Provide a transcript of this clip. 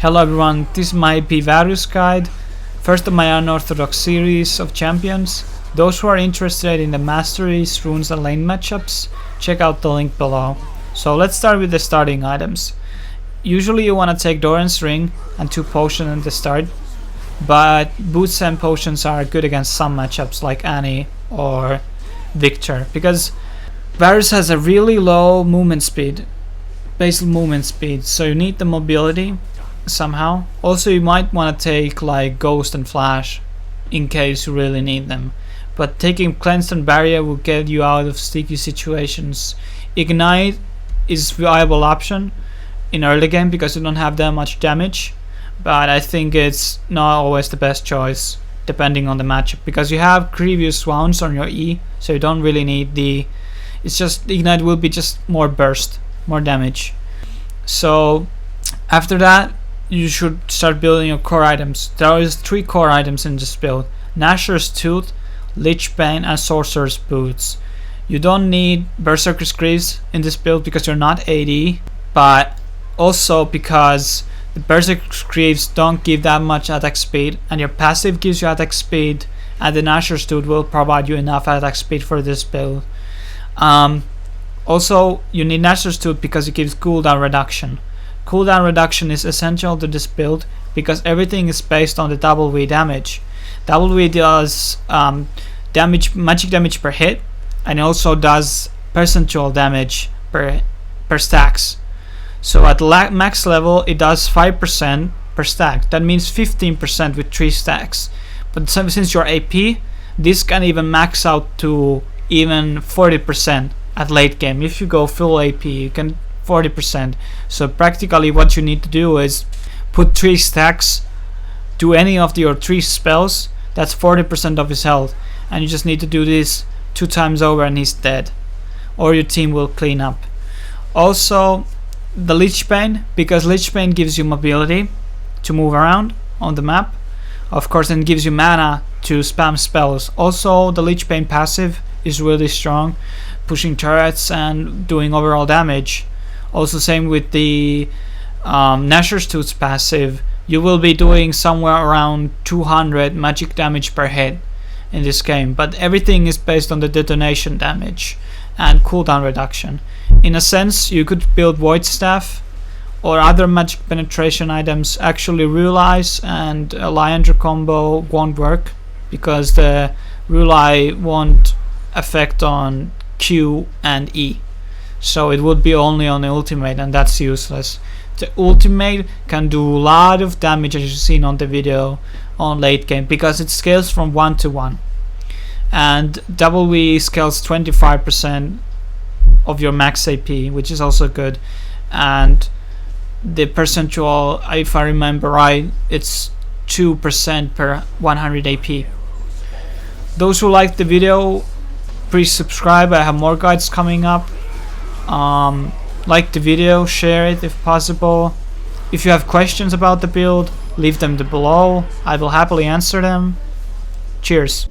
Hello everyone, this might be Varus guide, first of my unorthodox series of champions. Those who are interested in the masteries, runes and lane matchups, check out the link below. So let's start with the starting items. Usually you want to take Doran's ring and 2 potions at the start, but boots and potions are good against some matchups like Annie or Victor, because Varus has a really low movement speed, basal movement speed, so you need the mobility somehow. Also you might want to take like Ghost and Flash in case you really need them, but taking Cleanse and Barrier will get you out of sticky situations. Ignite is a viable option in early game because you don't have that much damage, but I think it's not always the best choice depending on the matchup, because you have previous wounds on your E, so you don't really need the, it's just Ignite will be just more burst, more damage. So after that you should start building your core items. There is 3 core items in this build: Nashor's Tooth, Lich Bane and Sorcerer's Boots. You don't need Berserker's Greaves in this build because you're not AD, but also because the Berserker's Greaves don't give that much attack speed and your passive gives you attack speed, and the Nashor's Tooth will provide you enough attack speed for this build. Also you need Nashor's Tooth because it gives cooldown reduction. Cooldown reduction is essential to this build because everything is based on the double V damage. Double V does magic damage per hit, and it also does percentual damage per stacks. So at max level it does 5% per stack. That means 15% with 3 stacks. But since you're AP, this can even max out to even 40% at late game. If you go full AP, you can 40%. So practically what you need to do is put 3 stacks to any of your 3 spells. That's 40% of his health, and you just need to do this 2 times over and he's dead, or your team will clean up. Also the Lich Bane, because Lich Bane gives you mobility to move around on the map, of course, and gives you mana to spam spells. Also the Lich Bane passive is really strong, pushing turrets and doing overall damage. Also same with the Nashor's Tooth passive. You will be doing somewhere around 200 magic damage per hit in this game, but everything is based on the detonation damage and cooldown reduction. In a sense you could build Void Staff or other magic penetration items. Actually Rule-Eyes and a Liandra combo won't work because the Rule-Eye won't affect on Q and E, so it would be only on the ultimate, and that's useless. The ultimate can do a lot of damage, as you've seen on the video, on late game because it scales from 1 to 1, and double V scales 25% of your max AP, which is also good, and the percentual, if I remember right, it's 2% per 100 AP. Those who liked the video, please subscribe. I have more guides coming up. Like the video, share it if possible. If you have questions about the build, leave them below. I will happily answer them. Cheers.